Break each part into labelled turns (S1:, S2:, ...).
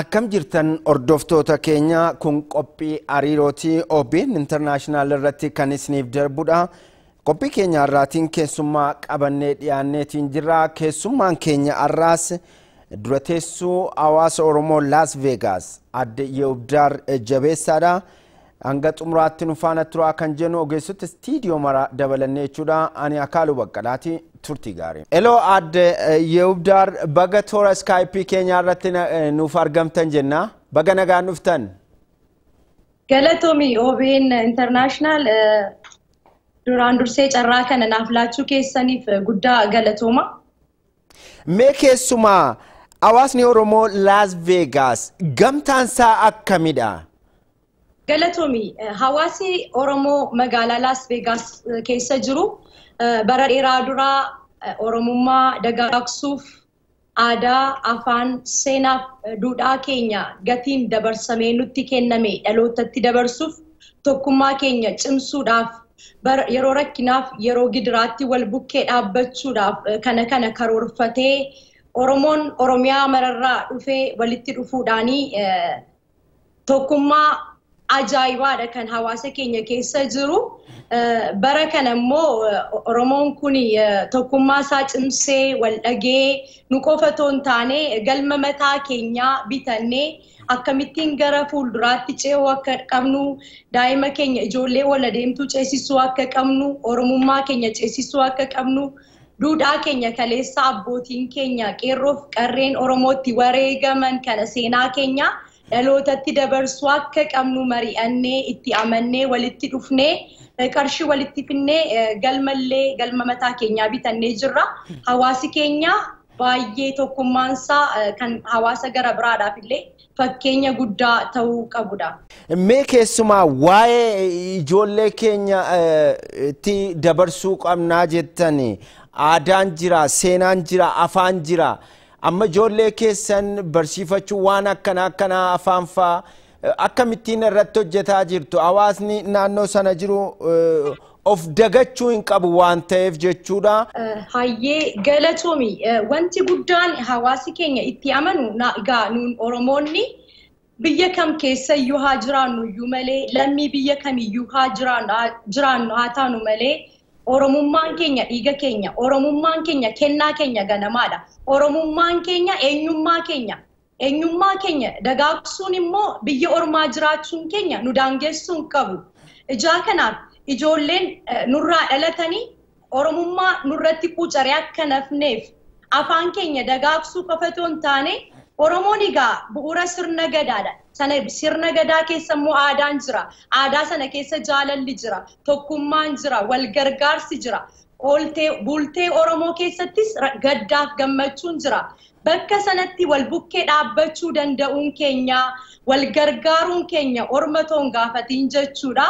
S1: Akkam jirtan hordoftoota keenya kun qophii hariirootii OBN International irratti kan isiniif darbudha. Qophii keenya irraatiin keessummaa qabannee dhiyaanneetiin jirra. Keessummaan keenya har'aas dura teessuu hawaasa Oromoo Las Vegas adde Yehubdaar Jabeessaadha. Hanga xumuraatti nu faana turaa kan jennu ogeessota istiidiyoo mara dabalannee jechuudha. Ani Akaaluu Baqqalaati. Turtii gaarii. Hello adde Yehubdaar, baga toora Skype keenya irratti nuuf argamtan jenna. Baga nagaan dhuftan.
S2: Galatoomii OBN International duraan dursee carraa kana naaf laachuu keessaniif guddaa galatooma.
S1: Mee keessumaa hawaasni Oromoo Las Vegas gamtaansaa akkamidha?
S2: Galatoomii hawaasni Oromoo magaalaa Las Vegas keessa jiru bara dheeraa duraa Oromummaa dagaagsuuf aadaa, afaan, seenaa, duudhaa keenya gatiin dabarsamee nutti kenname dhalootatti dabarsuuf tokkummaa keenya cimsuudhaaf yeroo rakkinaaf yeroo gidiraatti wal bukkee dhaabbachuudhaaf kana karoorfatee Oromoon Oromiyaa mararraa dhufee walitti dhufuudhaanii tokkummaa ajaa'ibaadha kan hawaasa keenya keessa jiru. Bara kana immoo Oromoon kun tokkummaa isaa cimsee wal dhagee nu qofa otoo hin taane galma mataa keenyaa bitannee akkamittiin gara fuulduraatti ce'uu akka qabnu, daa'ima keenya ijoollee wal adeemtuu ceesisuu akka qabnu, Oromummaa keenya ceesisuu akka qabnu, duudhaa keenya kaleessa abbootiin keenya qeerroof qarreen Oromootti wareegaman kana seenaa keenya dhalootatti dabarsuu akka qabnu mari'annee itti amannee walitti dhufnee qarshii walitti finnee galma mataa keenyaa bitannee jirra. Hawaasi keenya baay'ee tokkummaansaa kan hawaasa gara biraadhaaf illee fakkeenya guddaa ta'uu qabudha.
S1: Mee keessumaa waa'ee ijoollee keenya itti dabarsuu qabnaa jettani aadaan jira, seenaan jira, afaan jira. Amma ijoollee keessan barsiifachuu waan akkana afaan faa akkamittiin irratti hojjetaa jirtu? Hawaasni naannoo sana jiru of dagachuu hin qabu waan ta'eef jechuudha.
S2: Hayyee galatoomii wanti guddaan hawaasi keenya itti amanu egaa nuun Oromoonni biyya kam keessa iyyuu haa jiraannu iyyuu malee lammii biyya kamiyyuu haa jiraannu haa taanu malee Oromummaan keenya dhiiga keenya, Oromummaan keenya kennaa keenya ganamaadha. Oromummaan keenya eenyummaa keenya dagaagsuun immoo biyya ormaa jiraachuun keenya nu daangessuun qabu. Ijaa kanaaf ijoolleen nurraa dhalatanii Oromummaa nurratti quucaree akka nafneef afaan keenya dagaagsuu qofa otoo hin taane Oromoon egaa bu'uura sirna gadaadha. Sirna gadaa keessa immoo aadaan jira. Aadaa sana keessa jaalalli jira, tokkummaan jira, wal gargaarsi jira. Bultee Oromoo keessattis gaddaaf gammachuun jira. Bakka sanatti wal bukkee dhaabbachuu danda'uun keenya, wal gargaaruun keenya orma toon gaafatiin jechuudha.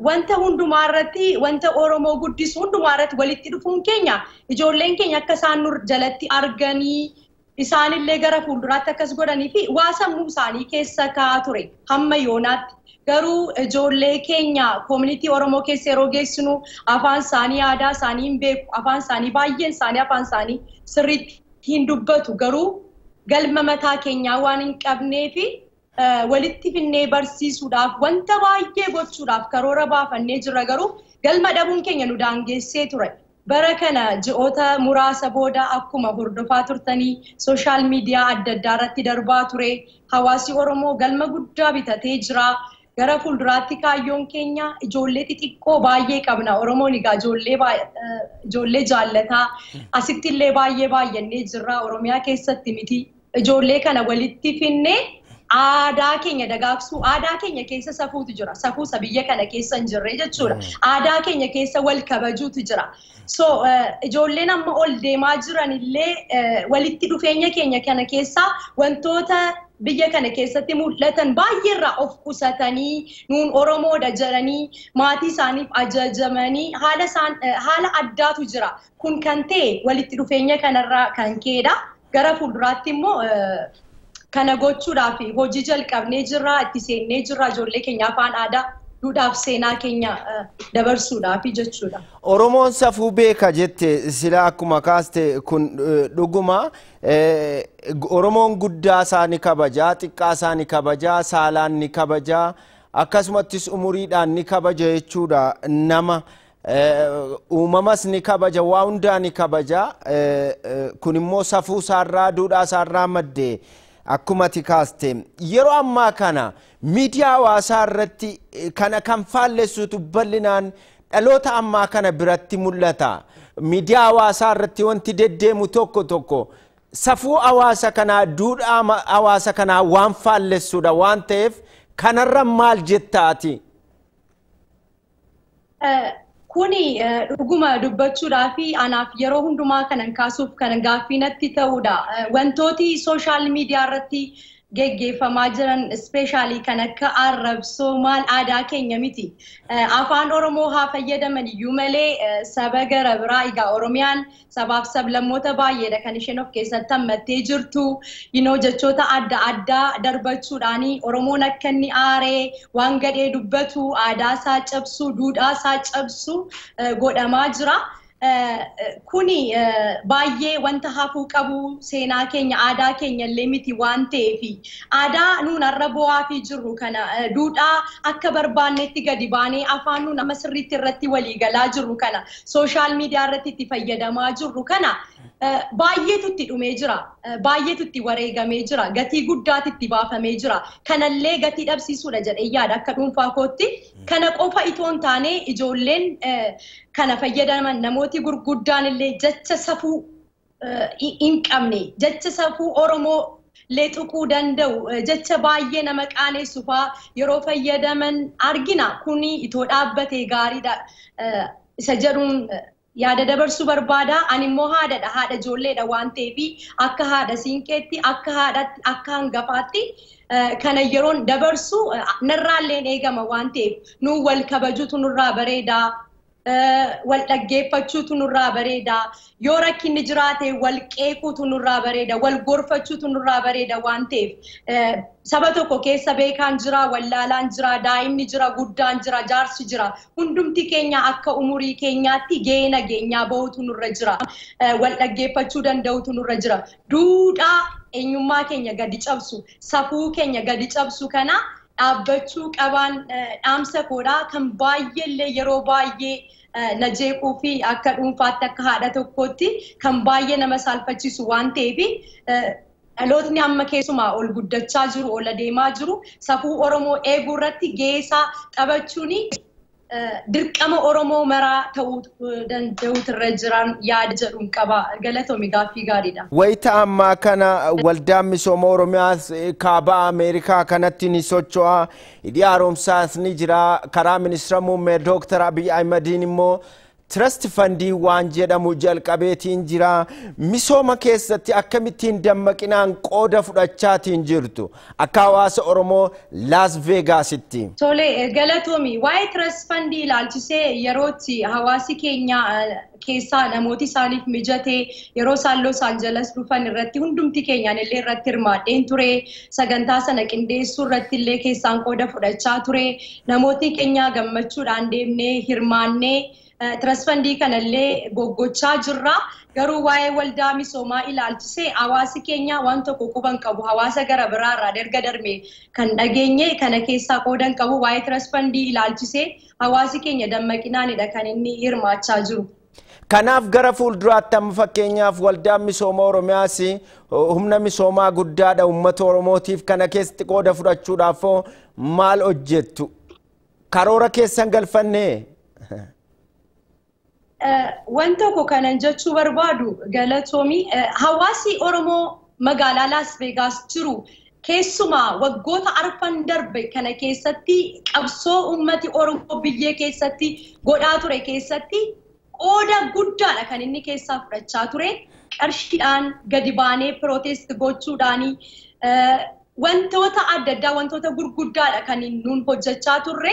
S2: Wanta hundumaa irratti wanta Oromoo guddisu hundumaa irratti walitti dhufuun keenya ijoolleen keenya akka isaan nur jalatti arganii isaanillee gara fuulduraatti akkas godhanii fi waa sammuu isaanii keessa kaa'aa ture hamma yoonaatti. Garuu ijoollee keenya community Oromoo keessa yeroo geessinu afaan isaanii aadaa isaanii hin beeku, afaan isaanii baay'een isaanii afaan isaanii sirriitti hin dubbatu. Garuu galma mataa keenyaa waan hin qabnee fi walitti finnee barsiisuudhaaf wanta baay'ee gochuudhaaf karoora baafannee jirra. Garuu galma dhabuun keenya nu daangessee ture. Bara kana ji'oota muraasa booda akkuma hordofaa turtanii sooshaal miidiyaa adda addaa irratti darbaa ture. Hawaasi Oromoo galma guddaa bitatee jira. Gara fuulduraatti kaayyoon keenya ijoollee xixiqqoo baay'ee qabna. Oromoon egaa ijoollee jaallataa. Asitti illee baay'annee jirra. Oromiyaa keessatti miti. Ijoollee kana walitti finnee aadaa keenya dagaagsuu, aadaa keenya keessa safuutu jira. Safuusa biyya kana keessa hin jirre jechuudha. Aadaa keenya keessa wal kabajuutu jira. So ijoolleen amma ol deemaa jiran illee walitti dhufeenya keenya kana keessaa wantoota biyya kana keessatti mul'atan baay'eerraa of qusatanii nuun Oromoodha jedhanii maatii isaaniif ajajamanii haala addaatu jira. Kun kan ta'e walitti dhufeenya kanarraa kan ka'edha. Gara fuulduraatti immoo kana gochuudhaaf hojii jalqabnee jirra, itti seennee jirra ijoollee keenya afaan aadaa duudhaaf seenaa keenya dabarsuudhaaf jechuudha.
S1: Oromoon safuu beeka jette sila akkuma kaaste kun dhuguma Oromoon guddaa isaa ni kabaja, xiqqaa isaa ni kabaja, saalaan ni kabaja, akkasumattis umuriidhaan ni kabaja jechuudha. Nama uumamas ni kabaja, waa hundaa ni kabaja. Kun immoo safuu isaarraa duudhaa isaarraa madde akkuma tikaaste. Yeroo ammaa kana miidiyaa hawaasaa irratti kana kan faallessutu bal'inaan dhaloota ammaa kana biratti mul'ata. Miidiyaa hawaasaa irratti wanti deddeemu tokko safuu hawaasa kanaa duudhaa hawaasa kanaa waan faallessuudha waan ta'eef kanarra maal jettaati?
S2: Kuni dhuguma dubbachuudhaa fi anaaf yeroo hundumaa kanan kaasuuf kan gaaffii natti ta'uudha. Wantooti sooshaal miidiyaa irratti geggeeffamaa jiran ispeeshaalii kan akka arrabsoo maal aadaa keenya miti. Afaan Oromoo haa fayyadaman iyyuu malee saba gara biraa egaa Oromiyaan sabaaf sablammoota baay'eedha kan isheen of keessatti hammattee jirtu. Jechoota adda addaa darbachuudhaanii Oromoon akka inni aaree waan gadhee dubbatu aadaa isaa cabsu duudhaa isaa cabsu godhamaa jira. Kuni baay'ee wanta hafuu qabu seenaa keenya aadaa keenya illee miti waan ta'eef aadaa nuun har'a bu'aa fi jirru kana duudhaa akka barbaannetti gadi baanee afaan nuun amma sirriitti irratti walii galaa jirru kana sooshaal miidiyaa irratti itti fayyadamaa jirru kana baay'eetu itti dhumee jira, baay'eetu itti wareegamee jira, gatii guddaatu itti baafamee jira. Kanallee gatii dhabsiisuudha jedhee yaada akka dhuunfaa kootti. Kana qofa itoo hin taane ijoolleen kana fayyadaman namooti gurguddaan illee jecha safuu hin qabne, jecha safuu Oromoo illee tuquu danda'u, jecha baay'ee nama qaanessu fa'aa yeroo fayyadaman argina. Kuni itoo dhaabbatee gaariidha isa jedhuun yaada dabarsuu barbaada. Ani immoo haadha ijoolleedha waan ta'eef akka haadha siinqeetti akka haadhaatti akka hangafaatti kana yeroon dabarsu narraallee eegama waan ta'eef nu wal kabajuutu nurraa bareeda. Wal dhaggeeffachuutu nurraa bareeda. Yoo rakkinni jiraate wal qeequutu nurraa bareeda. Wal gorfachuutu nurraa bareeda waan ta'eef saba tokko keessa beekaan jira, wallaalaan jira, daa'imni jira, guddaan jira, jaarsi jira. Hundumti keenya akka umurii keenyaatti gahee nageenyaa bahuutu nurra jira. Wal dhaggeeffachuu danda'uutu nurra jira. Duudhaa eenyummaa keenya gadi cabsu, safuu keenya gadi cabsu kana dhaabbachuu qabaan dhaamsa koodha. Kan baay'eellee yeroo baay'ee na jeequu fi akka dhuunfaatti akka haadha tokkootti kan baay'ee nama saalfachiisu waan ta'eef dhalootni amma keessumaa ol guddachaa jiru, ol adeemaa jiru safuu Oromoo eeguu irratti geessaa taphachuun dirqama Oromoo maraa ta'uu danda'uutu irra jiran yaada jedhuun qaba. Galatoomi gaaffii gaariidha.
S1: Wayita ammaa kana waldaan misooma Oromiyaa kaaba Ameerikaa kanatti ni socho'a. Hidhii haaromsaas ni jira. Karaa ministeera muummee Dr. Abiy Ahmediin immoo Trust Fundii waan jedhamu jalqabeetiin jira. Misooma keessatti akkamittiin dammaqinaan qooda fudhachaatiin jirtu akka hawaasa Oromoo Las Vegaasitti.
S2: Tole galatoomi waa'ee Trust Fundii ilaalchisee yerootti hawaasi keenya keessaa namooti isaaniif mijatee yeroo isaan Los Angeles dhufan irratti hundumti keenyaan illee irratti hirmaadheen ture. Sagantaa sana qindeessuu irratti illee keessaan qooda fudhachaa ture. Namooti keenya gammachuudhaan deemnee hirmaannee Trust Fundii kanallee goggochaa jirra. Garuu waa'ee waldaa misoomaa ilaalchisee hawaasi keenya waan tokko quban qabu. Hawaasa gara biraa irraa erga darbe kan dhageenye kana keessaa qoodan qabu. Waa'ee Trust Fundii ilaalchisee hawaasi keenya dammaqinaanidha kan inni hirmaachaa jiru.
S1: Kanaaf gara fuulduraatti amma fakkeenyaaf waldaan misooma Oromiyaas humna misoomaa guddaadha uummata Oromootiif kana keessatti qooda fudhachuudhaaf maal hojjettu? Karoora keessan galfannee?
S2: Waan tokko kanan jechuu barbaadu galatoomi hawaasi Oromoo magaalaa Las Vegas jiru keessumaa waggoota arfan darbe kana keessatti qabsoo ummati Oromoo biyya keessatti godhaa ture keessatti qooda guddaadha kan inni keessaa fudhachaa ture. Qarshiidhaan gadi baanee protest gochuudhaanii wantoota adda addaa wantoota gurguddaadha kan nuun hojjechaa turre.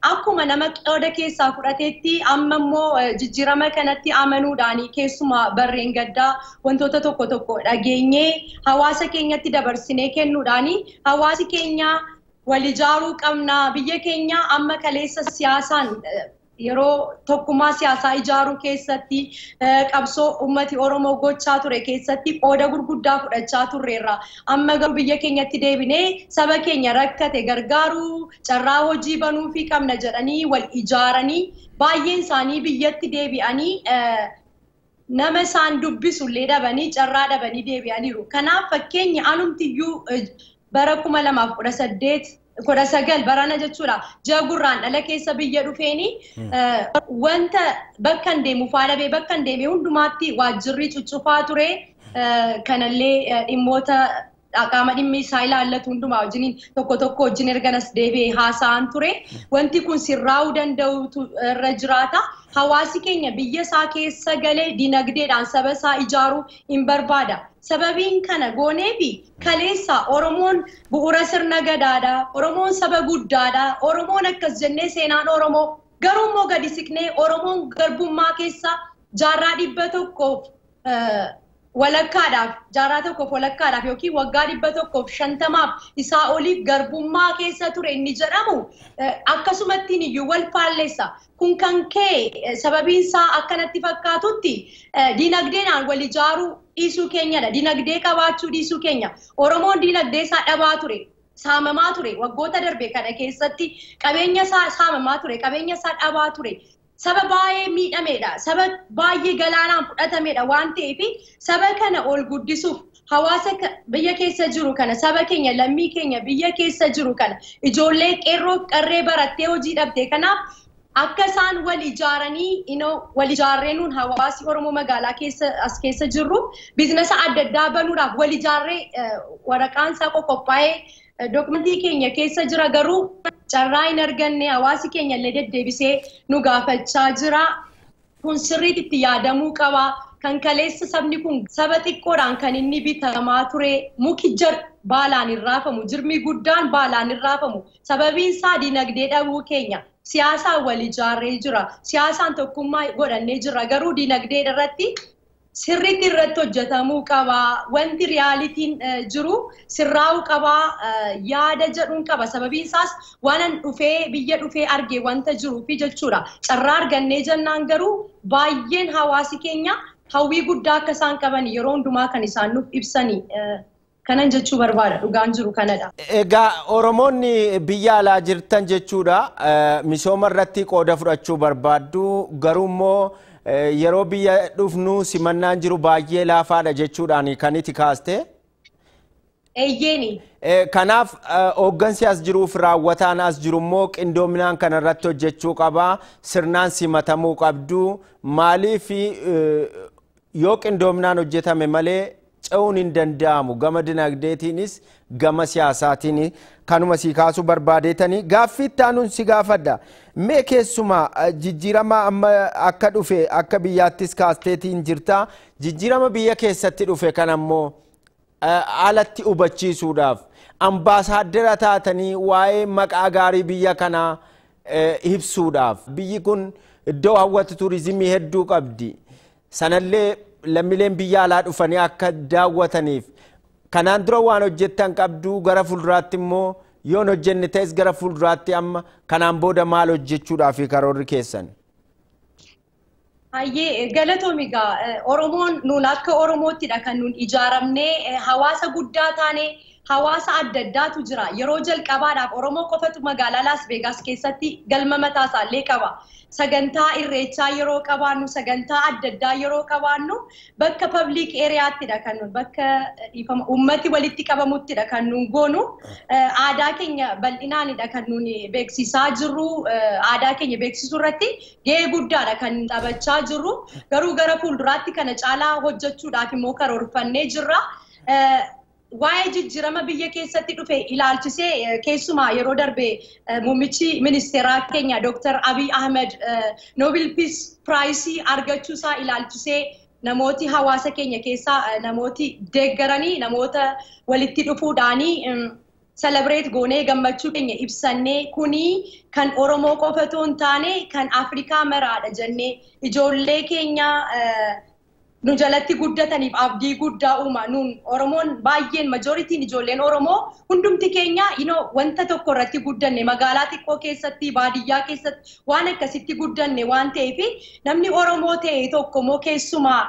S2: Akkuma nama qooda keessaa fudhateetti amma immoo jijjiirama kanatti amanuudhaanii keessumaa barreen gaddaa wantoota tokko dhageenyee hawaasa keenyatti dabarsinee kennuudhaanii hawaasi keenya wal ijaaruu qabna biyya keenya amma kaleessa siyaasaan yeroo tokkummaa siyaasaa ijaaruu keessatti qabsoo ummati Oromoo gochaa ture keessatti qooda gurguddaa fudhachaa turreerra amma garuu biyya keenyatti deebinee saba keenya rakkate gargaaruu carraa hojii banuu fi qabna jedhanii wal ijaaranii baay'een isaanii biyyatti deebi'anii nama isaan dubbisullee dhabanii carraa dhabanii deebi'aniiru. Kanaaf fakkeenyi anumtiyyuu bara 2018 barana jechuudha. Jagurraan dhala keessa biyya dhufeeni wanta bakka hin deemu faadhabee bakka hin deeme hundumaatti waajjirri cuccufaa ture. Kanallee dhimmoota qaama dhimmi isaa ilaallatu hundumaa wajjiniin tokko wajjin erganas deebi'ee haasa'an ture. Wanti kun sirraa'uu danda'utu irra jiraata. Hawaasi keenya biyya isaa keessa galee dinagdeedhaan saba isaa ijaaruu hin barbaada. Sababiin kana goonee fi kaleessa Oromoon bu'uura sirna gadaadha. Oromoon saba guddaadha. Oromoon akkas jennee seenaan Oromoo garuu immoo gadi siqnee Oromoon garbummaa keessa jaarraa 100 walakkaadhaaf jaarraa tokkoof walakkaadhaaf yookiin waggaa 150 isaa oliif garbummaa keessa ture inni jedhamu akkasumatti iyyuu wal faalleessa. Kun kan kee sababiin isaa akkanatti fakkaatutti dinagdeedhaan wal ijaaruu dhiisuu keenyadha. Dinagdee qabaachuu dhiisuu keenya. Oromoon dinagdee isaa dhabaa ture. Saamamaa ture. Waggoota darbe kana keessatti qabeenya isaa saamamaa ture. Qabeenya isaa dhabaa ture. Saba baay'ee miidhameedha. Saba baay'ee galaanaan fudhatameedha waan ta'eef saba kana ol guddisuuf hawaasa biyya keessa jiru kana saba keenya lammii keenya biyya keessa jiru kana ijoollee qeerroo qarree barattee hojii dhabde kanaaf akka isaan wal ijaaranii wal ijaarreenuun hawaasi Oromoo magaalaa keessa as keessa jirru biizinasa adda addaa banuudhaaf wal ijaarree waraqaan isaa qophaa'ee dokumentii keenya keessa jira garuu carraa hin arganne hawaasi keenya illee deddeebisee nu gaafachaa jira. Kun sirriitti yaadamuu qaba. Kan kaleessa sabni kun saba xiqqoodhaan kan inni bitamaa ture muki baalaan hin raafamu jirmi guddaan baalaan hin raafamu sababiin isaa dinagdee dhabuu keenya. Siyaasaan wal ijaarree jira. Siyaasaan tokkummaa godhannee jira. Garuu dinagdee irratti sirriitti irratti hojjetamuu qaba. Wanti riyaalitiin jiru sirraa'uu qaba. Yaada jedhuun qaba. Sababiin isaas waan biyya dhufee argee wanta jiruufi jechuudha. Carraa argannee jennaan garuu baay'een hawaasi keenya hawwii guddaa akka isaan qaban yeroo hundumaa kan isaan nuuf ibsanii. Kanan jechuu barbaada dhugaan jiru kanadha.
S1: Egaa Oromoonni biyya alaa jirtan jechuudha. Misooma irratti qooda fudhachuu barbaaddu garuu immoo yeroo biyya dhufnu simannaan jiru baay'ee laafaadha jechuudhaan kan itti kaaste.
S2: Eeyyeeni.
S1: Kanaaf hooggansi as jiruuf raawwataan as jiru immoo qindoominaan kana irratti hojjechuu qaba. Sirnaan simatamuu qabdu. Maaliif yoo qindoominaan hojjetame malee ce'uun hin danda'amu gama dinagdeetiinis gama siyaasaatiin kanuma si kaasuu barbaadeetanii gaaffii itti aanuun si gaafadha. Mee keessumaa jijjiirama amma akka dhufe akka biyyaattis kaasteetiin jirta. Jijjiirama biyya keessatti dhufe kan ammoo alatti hubachiisuudhaaf ambaasaaddara taatanii waa'ee maqaa gaarii biyya kanaa ibsuudhaaf biyyi kun iddoo hawwata turizimii hedduu qabdi. Sanallee lammiileen biyya alaa dhufanii akka daawwataniif kanaan dura waan hojjettan qabdu gara fuulduraatti immoo yoon hojjenne ta'es gara fuulduraatti amma kanaan booda maal hojjechuudhaaf karoorri keessan?
S2: Hayyee galatoomigaa Oromoon nuun akka Oromoottidha kan nuun ijaaramnee hawaasa guddaa taane hawaasa adda addaatu jira. Yeroo jalqabaadhaaf Oromoo qofatu magaalaa Las Vegas keessatti galma mataa isaallee qaba. Sagantaa irreechaa yeroo qabaannu sagantaa adda addaa yeroo qabaannu bakka public areaattidha kan nuun bakka uummati walitti qabamuttidha kan nuun goonu aadaa keenya bal'inaanidha kan nuun beeksisaa jirru aadaa keenya beeksisuu irratti gahee guddaadha kan taphachaa jirru garuu gara fuulduraatti kana caalaa hojjechuudhaaf immoo karoorfannee jirra. Waa'ee jijjiirama biyya keessatti dhufe ilaalchisee keessumaa yeroo darbe muummichi ministeeraa keenya Dr. Abiy Ahmed Nobel Peace Prize argachuusaa ilaalchisee namooti hawaasa keenya keessaa namooti deeggaranii namoota walitti dhufuudhaanii celebrate goonee gammachuu keenya ibsannee kuni kan Oromoo qofatu hin taane kan Afrikaa maraadha jennee ijoollee keenya nu jalatti guddataniif abdii guddaa uuma. Nuun Oromoon baay'een majoritiin ijoolleen Oromoo hundumti keenya wanta tokko irratti guddanne magaalaa xiqqoo keessatti baadiyyaa keessatti waan akkasitti guddanne waan ta'eef namni Oromoo ta'e tokko immoo keessumaa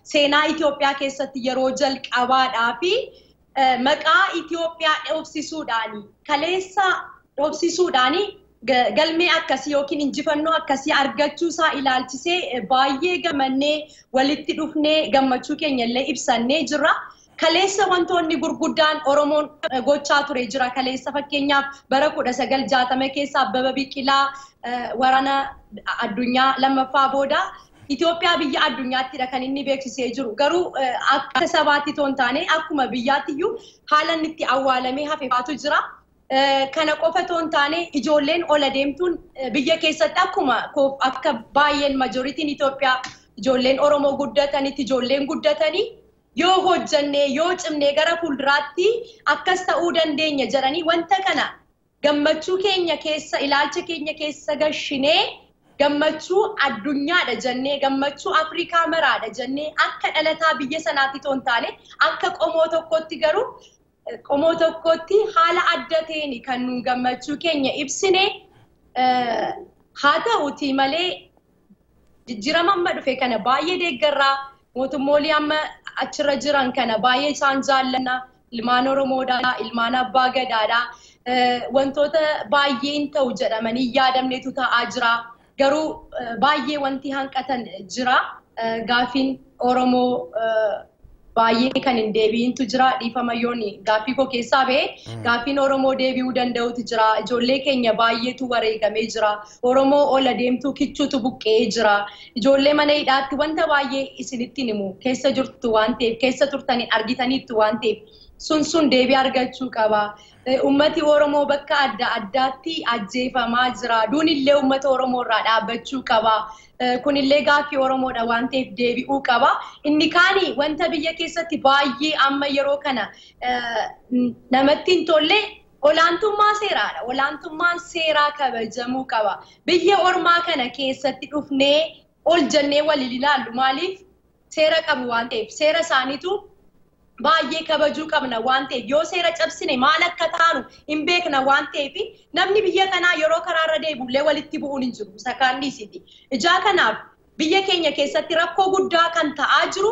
S2: seenaa Itoophiyaa keessatti yeroo jalqabaadhaa fi maqaa Itoophiyaa dhoofsisuudhaani kaleessa dhoofsisuudhaani galmee akkasii yookiin injifannoo akkasii argachuu isaa ilaalchisee baay'ee gammannee walitti dhufnee gammachuu keenya illee ibsannee jirra. Kaleessa wantoonni gurguddaan Oromoon gochaa ture jira. Kaleessa fakkeenyaaf bara 1960 keessa Abbaba Biqilaa waraana addunyaa lammaffaa booda Itoophiyaa biyya addunyaattiidha kan inni beeksisee jiru. Garuu akka sabaatti toon taane akkuma biyyaattiyyuu haala inni itti awwaalamee hafefaatu jira. Kana qofa toon taane ijoolleen ol adeemtuun biyya keessatti akka baay'een majoritiin Itoophiyaa ijoolleen Oromoo guddatanitti ijoolleen guddatanii yoo hojjannee yoo cimnee gara fuulduraatti akkas ta'uu dandeenya jedhanii wanta kana gammachuu keenya keessa ilaalcha keenya keessa gashinee gammachuu addunyaadha jennee gammachuu Afrikaa maraadha jennee akka dhalataa biyya sanaatti toon taane akka qomoo tokkotti garuu qomoo tokkotti haala adda ta'een kan nu gammachuu keenya ibsine haa ta'uutii malee jijjiirama amma dhufe kana baay'ee deeggarraa mootummoolii amma achirra jiran kana baay'ee isaan jaallanna ilmaan Oromoodhaa ilmaan Abbaa Gadaadhaa wantoota baay'een ta'u jedhamanii yaadamnetu ta'aa jira garuu baay'ee wanti hanqatan jira gaafiin Oromoo baay'ee kan hin deebi'intu jira dhiifama yoon gaaffii koo keessaa ba'e gaaffiin Oromoo deebi'uu danda'utu jira ijoollee keenya baay'eetu wareegamee jira Oromoo ol adeemtuu kichuutu buqqee jira ijoollee mana hidhaatti wanta baay'ee isinitti himu keessa jirtu waan ta'eef keessa turtanii argitaniittu waan ta'eef sun deebii argachuu qaba ummati Oromoo bakka adda addaatti ajjeefamaa jira duunillee ummata Oromoo irraa dhaabbachuu qaba kunillee gaaffii Oromoodha waan ta'eef deebi'uu qaba inni kaani wanta biyya keessatti baay'ee amma yeroo kana namatti hin tolle olaantummaa seeraadha olaantummaan seeraa kabajamuu qaba biyya ormaa kana keessatti dhufnee ol jennee wal ilaallu maaliif seera qabu waan ta'eef seera isaaniitu baay'ee kabajuu qabna waan ta'eef yoo seera cabsine maal akka taanu hin beekna waan ta'eef namni biyya kanaa yeroo karaarra deebi'ullee walitti bu'uun hin jiru sakaanniisiti ijaa kanaaf biyya keenya keessatti rakkoo guddaa kan ta'aa jiru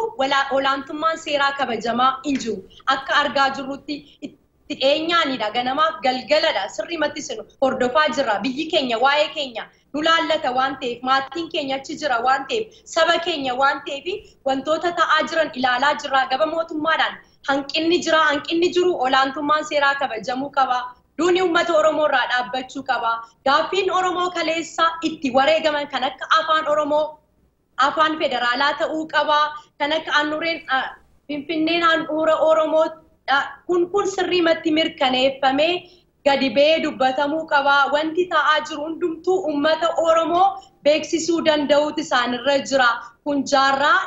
S2: olaantummaan seeraa kabajamaa hin jiru akka argaa jirrutti itti dhiyeenyaanidha ganamaaf galgaladha sirriimatti sinu hordofaa jirra biyyi keenya waa'ee keenya nu laallata waan ta'eef maatiin keenya achi jira waan ta'eef saba keenya waan ta'eef wantoota ta'aa jiran ilaalaa jirra gaba mootummaadhaan hanqinni jiru olaantummaan seeraa kabajamuu qaba duuni uummata Oromoo irraa dhaabbachuu qaba gaaffiin Oromoo kaleessa itti wareegaman kan akka afaan Oromoo afaan federaalaa ta'uu qaba kan akka handhuureen Finfinneen handhuura Oromoo kun sirriimatti mirkaneeffamee gadi ba'ee dubbatamuu qaba wanti ta'aa jiru hundumtuu uummata Oromoo beeksisuu danda'uutu isaanirra jira kun jaarraa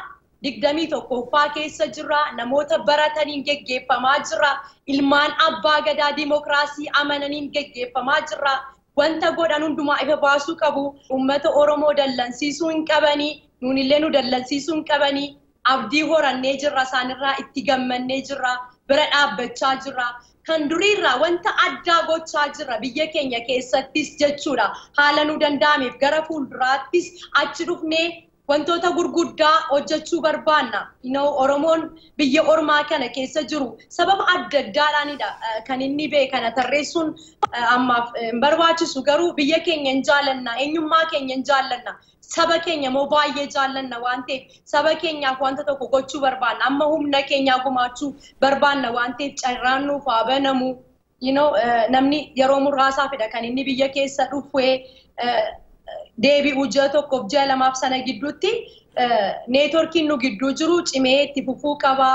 S2: 21ffaa keessa jira namoota barataniin geggeeffamaa jira ilmaan abbaa gadaa dimokiraasii amananiin geggeeffamaa jira wanta godhan hundumaa ifa baasuu qabu uummata Oromoo dallansiisuu hin qabanii nuunillee nu dallansiisuu hin qabanii abdii horannee jirra isaanirraa itti gammannee jirra bira dhaabbachaa jirra kan duriirraa wanta addaa gochaa jirra biyya keenya keessattis jechuudha haala nu danda'ameef gara fuulduraattis achi dhufnee wantoota gurguddaa hojjechuu barbaanna Oromoon biyya ormaa kana keessa jiru sababa adda addaadhaanidha kan inni ba'e kana tarreessuun ammaaf barbaachisu garuu biyya keenya hin jaallanna eenyummaa keenya hin jaallanna saba keenya moo baay'ee jaallanna waan ta'eef saba keenyaaf wanta tokko gochuu barbaanna amma humna keenyaa gumaachuu barbaanna waan ta'eef carraan nuuf haa banamu namni yeroo muraasaafidha kan inni biyya keessa dhufee deebi'uu ji'a tokkoof ji'a lamaaf sana gidduutti neetworkiin nu gidduu jiru cimee itti fufuu qaba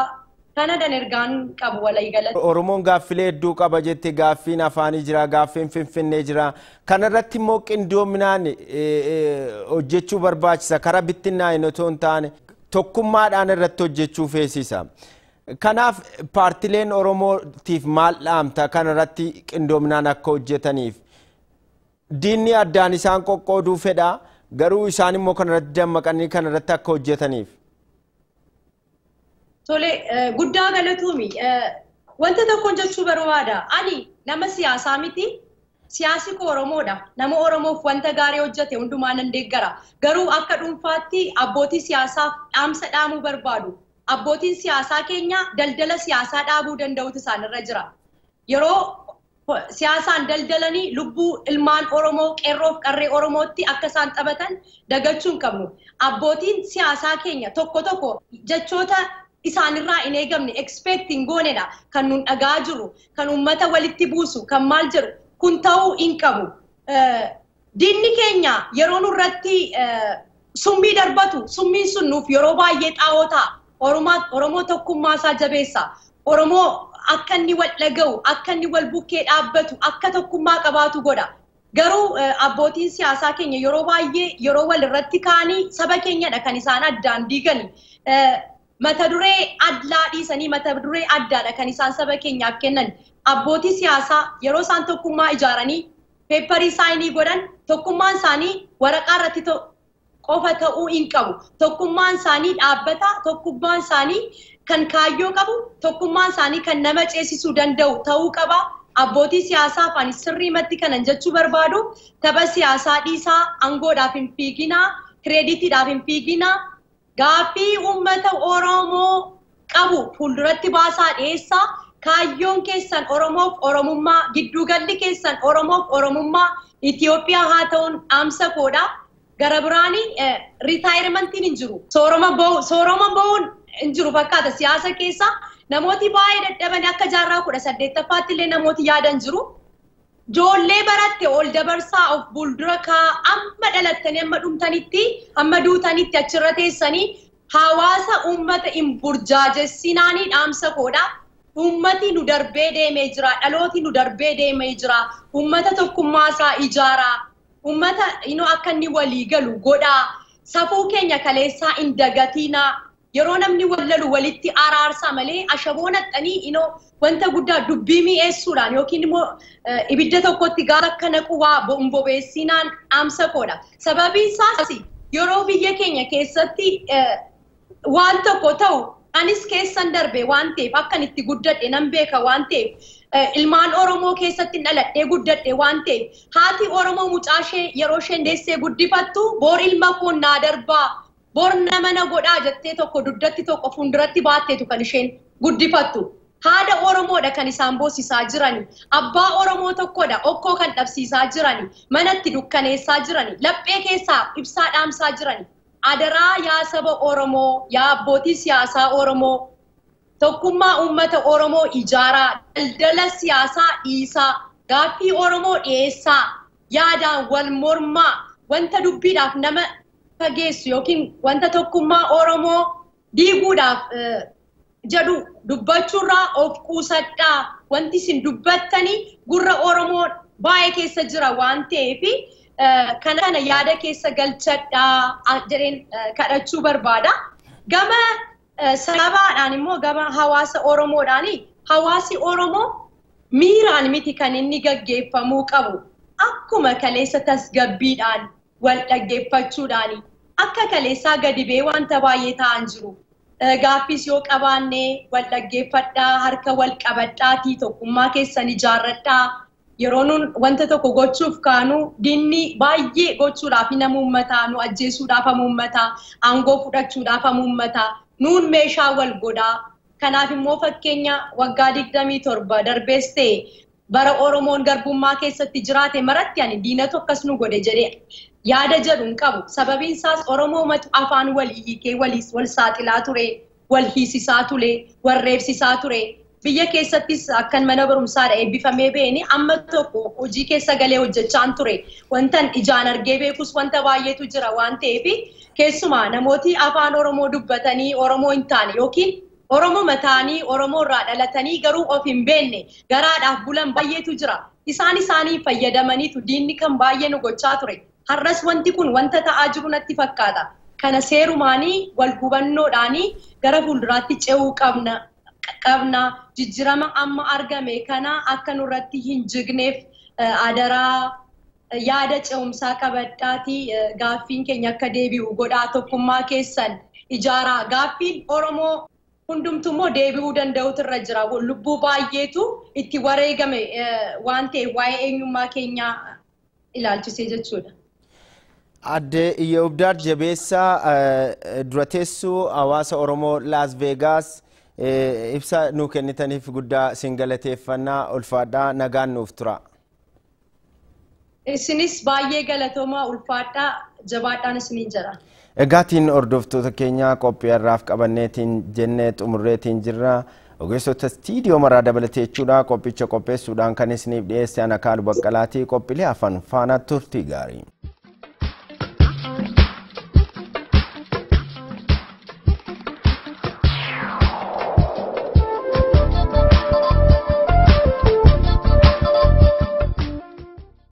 S2: kanadan ergaan qabu waliigalatti.
S1: Oromoon gaaffilee hedduu qaba jettee gaaffiin afaanii jira gaaffiin Finfinnee jira kanarratti immoo qindoominaan hojjechuu barbaachisa karaa bittinnaa'in otoo hin taane tokkummaadhaan irratti hojjechuu feesisa. Kanaaf paartileen Oromootiif maal dhaamta kanarratti qindoominaan akka hojjetaniif diinni addaan isaan qoqqooduu fedha garuu isaan immoo kanarratti dammaqanii kanarratti akka hojjetaniif.
S2: Tole guddaa galatuumi. Wanta tokkoon jechuu barbaada. Ani nama siyaasaa miti. Siyaasi koo Oromoodha. Nama Oromoof wanta gaarii hojjete hundumaa nan deeggara. Garuu akka dhuunfaatti abbootii siyaasaaf dhaamsa dhaamuu barbaadu. Abbootiin siyaasaa keenya daldala siyaasaa dhaabuu danda'utu isaanirra jira. Yeroo siyaasaan daldalanii lubbuu ilmaan Oromoo qeerroof qarree Oromootti akka isaan taphatan dagachuu hin qabnu. Abbootiin siyaasaa keenya tokko tokko jechoota isaanirraa hin eegamne expecting goonedha kan nun dhagaa jiru kan uummata walitti buusu kan maal jedhu kun ta'uu hin qabu. Diinni keenya yeroo nurratti summii darbatu summiin sun nuuf yeroo baay'ee xaa'oo ta'a. Oromoo tokkummaa isaa jabeessa. Oromoo akka inni wal dhaga'u, akka inni wal bukkee dhaabbatu, akka tokkummaa qabaatu godha. Garuu abbootiin siyaasaa keenya yeroo baay'ee yeroo wal irratti kaanii saba keenyadha kan isaan addaan diigani. Mata duree adlaa dhiisanii mata duree addaadha kan isaan saba keenyaaf kennan. Abbootii siyaasaa yeroo isaan tokkummaa ijaaranii peepparii saayinii godhan tokkummaan isaanii waraqaa irratti qofa ta'uu hin qabu. Tokkummaan isaanii dhaabbata, tokkummaan isaanii kan kaayyoo qabu, tokkummaan isaanii kan nama ceesisuu danda'u ta'uu qaba. Abbootii siyaasaa afaan sirriimatti kanan jechuu barbaadu tapha siyaasaa dhiisaa aangoodhaaf hin fiiginaa, kireeditiidhaaf hin fiiginaa. Gaaffii uummata Oromoo qabu fuulduratti baasaa dhiyeessaa. Kaayyoon keessan Oromoof Oromummaa, gidduugalli keessan Oromoof Oromummaa Itoophiyaa haa ta'uun dhaamsa koodha. Gara biraanii ritaayirementiin hin jiru. Sooroma ba'uun hin jiru fakkaata siyaasa keessa. Namooti baay'ee dadhabanii akka jaarraa 18ffaatti illee namooti yaadan jiru. Ijoollee baratte ol dabarsaa of fuuldura amma dhalattanii amma dhumtanitti amma duutanitti achirra teessanii hawaasa uummata hin burjaajessinaanii dhaamsa koodha. Uummati nu darbee deemee jira. Dhalooti nu darbee deemee jira. Uummata tokkummaa isaa ijaaraa. Uummata akka inni walii galu godhaa. Safuu keenya kaleessaa hin dagatinaa. Yeroo namni wallalu walitti araarsaa malee ashaboo naqxanii wanta guddaa dubbii mi'eessuudhaan yookiin immoo ibidda tokkotti gaara akka naqu waa bobeessinaan dhaamsa koodha. Sababiin isaas yeroo biyya keenya keessatti waan tokko ta'u anis keessan darbe waan ta'eef akkan itti guddadhe nan beeka waan ta'eef ilmaan Oromoo keessatti dhaladhee guddadhe waan ta'eef haati Oromoo mucaashee yeroo isheen deessee guddifattu boor ilma koo naa darbaa bor nama na godhaa jettee tokko duddatti tokko fuulduratti baatteetu kan isheen guddifattu. Haadha Oromoodha kan isaan boosisaa jirani. Abbaa Oromoo tokkodha okkoo kan dhabsiisaa jirani. Manatti dukkaneessaa jirani. Laphee keessaa ibsaa dhaamsaa jirani. Adaraa yaa saba Oromoo, yaa abbootii siyaasaa Oromoo, tokkummaa uummata Oromoo ijaaraa, daldala siyaasaa dhiisaa, gaaffii Oromoo dhiyeessaa, yaadaan wal mormaa, wanta dubbiidhaaf nama fageessu yookiin wanta tokkummaa Oromoo diiguudhaaf jedhu dubbachuurraa of quusadhaa. Wanti isin dubbattanii gurra Oromoo baay'ee keessa jira waan ta'eef kana yaada keessa galchadhaa jedheen kadhachuu barbaada. Gama sabaadhaan immoo gama hawaasa Oromoodhaan hawaasi Oromoo miiraan miti kan inni gaggeeffamuu qabu. Akkuma kaleessa tasgabbiidhaan wal dhaggeeffachuudhaan akka kaleessaa gadi bee wanta baay'ee ta'an jiru. Gaaffis yoo qabaanne wal dhaggeeffadhaa, harka wal qabadhaatii tokkummaa keessan ijaarradhaa. Yeroo nun wanta tokko gochuuf kaanu diinni baay'ee gochuudhaaf nama uummataa, nu ajjeesuudhaaf uummataa, aangoo fudhachuudhaaf uummataa, nuun meeshaa wal godhaa. Kanaaf immoo fakkeenya waggaa 27 darbees ta'e bara Oromoon garbummaa keessatti jiraate maratti ani diinatu akkas nu godhe jedhee yaada jedhu hin qabu. Sababiin isaas Oromoo matu afaan walii hiikee wal saaxilaa ture, wal hiisisaa ture, wal reebsisaa ture. Biyya keessattis akkan mana barumsaadha eebbifamee beeni amma tokko hojii keessa galee hojjechaan ture. Wantan ijaan argee beekus wanta baay'eetu jira waan ta'eef keessumaa namooti afaan Oromoo dubbatanii Oromoo hin taane yookiin Oromoo mataanii Oromoo irraa dhalatanii garuu of hin beenne garaadhaaf bulan baay'eetu jira. Isaanii fayyadamaniitu diinni kan baay'ee nu gochaa ture. Har'as wanti kun wanta ta'aa jiru natti fakkaata. Kana seerumaanii wal hubannoodhaanii gara fuulduraatti ce'uu qabna. Jijjiirama amma argame kana akka nurratti hin jigneef adaraa yaada ce'umsaa qabadhaatii gaaffiin keenya akka deebi'u godhaa tokkummaa keessan ijaaraa. Gaaffiin Oromoo hundumtuu immoo deebi'uu danda'utu irra jira. Lubbuu baay'eetu itti wareegame waan ta'eef waa'ee eenyummaa keenyaa ilaalchisee jechuudha.
S1: Adde Iyyoobdaat Jabeessaa dura teessuu hawaasa Oromoo Las Vegas ibsa nuu kennitaniif guddaa isin galateeffannaa ulfaadhaa nagaan nuuf tura.
S2: Isinis baay'ee galatoomaa ulfaadhaa jabaadhaan isiniin jira.
S1: Egaatiin hordoftoota keenya qophii har'aaf qabanneetiin jennee xumurreetiin jirra. Ogeessota istiidiyoo maraa dabalatee jechuudha qophicha qopheessuudhaan kan isiniif dhiyeesse ana Kaalu Baqqalaatii qophiilee hafan faana turtii gaarii.